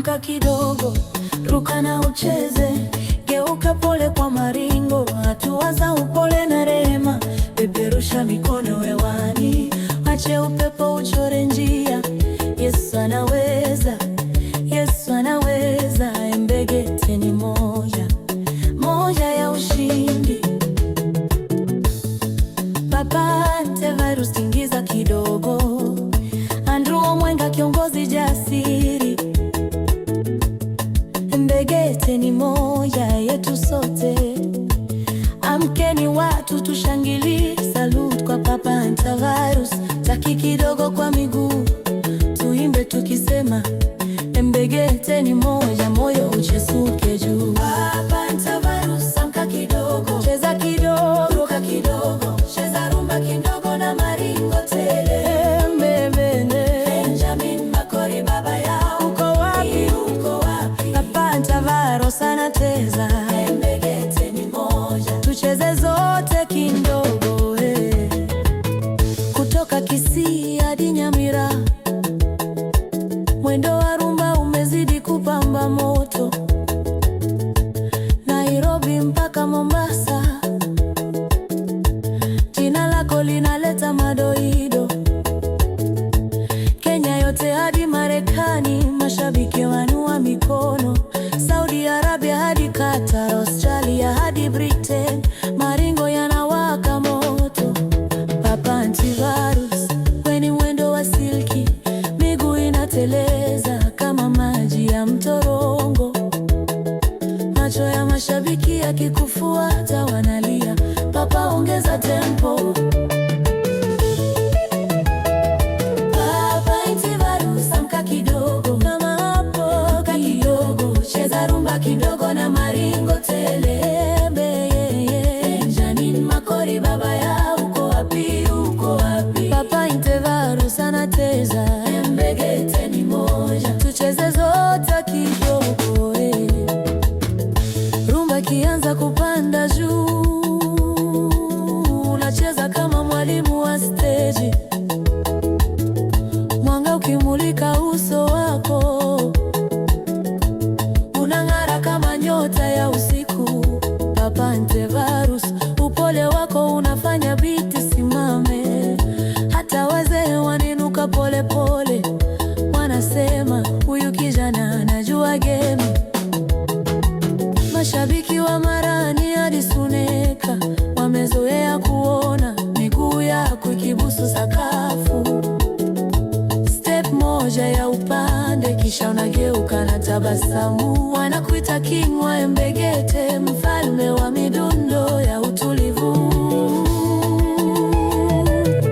Amka kidogo, ruka na ucheze, geuka pole kwa maringo, hatua za upole na rehema. Peperusha mikono hewani, ache upepo uchore njia. Yesu anaweza, Yesu anaweza. Embegete ni moja moja ya ushindi. Papa Antivirus tingiza kidogo. Andrew Mwenga kiongozi jasiri. Embegete ni moja yetu sote. Amkeni watu tushangilie, salute kwa Papa Antivirus. Taki kidogo kwa miguu, tuimbe tukisema Embegete ni moja, moyo uchesuke juu. Papa Antivirus, amka kidogo, cheza kidogo, ruka kidogo, cheza rumba kidogo na maringo tele. Benjamin Makori baba yao, uko wapi? Uko wapi? Papa Antivirus anateza. Embegete ni moja, tucheze zote kidogo. Kutoka Kisii hadi Nyamira, mwendo wa rumba umezidi kupamba moto. Nairobi mpaka Mombasa, jina lako linaleta madoido. Kenya yote hadi Marekani, mashabiki wanua mikono. Saudi Arabia hadi Qatar, Australia hadi Britain, maringo yanawaka moto. Papa Antivirus, weni mwendo wa silki, miguu inateleza kama maji ya mtorongo. Macho ya mashabiki yakikufuata wanalia, Papa ongeza tempo. Papa Antivirus, amka kidogo, kama hapo kidogo, cheza rumba kidogo na maringo tele. Benjamin Makori baba yao, uko wapi? Uko wapi? Papa Antivirus anateza. Embegete ni moja, tucheze zote kidogo. Rumba kianza kupanda juu, unacheza kama mwalimu wa stage. Mwanga ukimulika uso wako, unang'ara kama nyota ya usiku. Papa Antivirus, upole wako unafanya biti simame. Hata wazee waninuka pole pole, wanasema huyu kijana anajua game. Mashabiki wa Marani hadi Suneka wamezoea kuona miguu yako ikibusu sakafu. Step moja ya upande, kisha unageuka na tabasamu. Wanakuita king wa Embegete, mfalme wa midundo ya utulivu.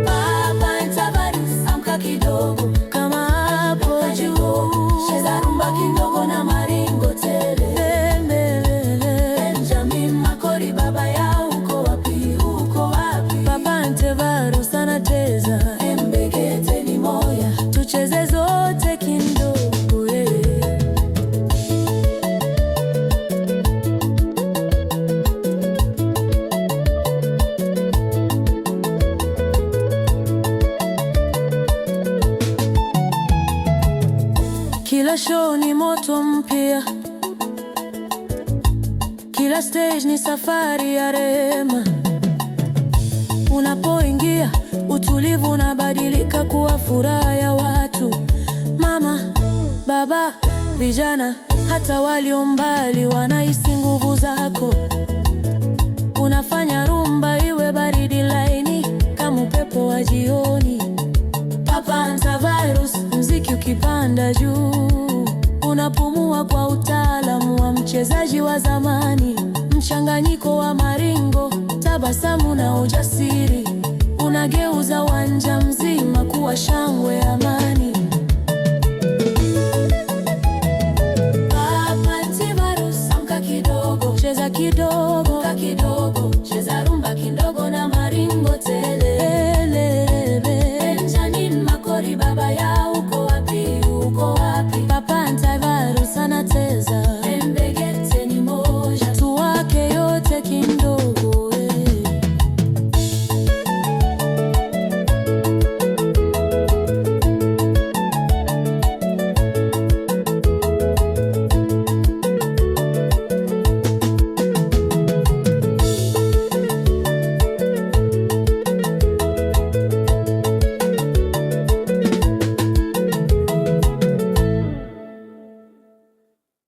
Papa Antivirus, amka kidogo, kama hapo juu, cheza rumba kidogo na maringo tele. Benjamin Makori baba yao, uko wapi? Uko wapi? Papa Antivirus anateza. Embegete ni moja, tucheze zote kidogo. Kila show ni moto mpya, kila stage ni safari ya rehema. Unapoingia, utulivu unabadilika kuwa furaha ya watu. Mama, baba, vijana, hata walio mbali wanahisi nguvu zako. Unafanya rumba iwe baridi laini kama upepo wa jioni. Papa Antivirus, mziki ukipanda juu, unapumua kwa utaalamu wa mchezaji wa zamani. Mchanganyiko wa maringo, tabasamu na ujasiri, unageuza uwanja mzima kuwa shangwe amani. Papa Antivirus, amka kidogo, cheza kidogo, ruka kidogo, cheza rumba kidogo na maringo tele. Benjamin Makori baba yao, uko wapi? Uko wapi? Papa Antivirus anateza.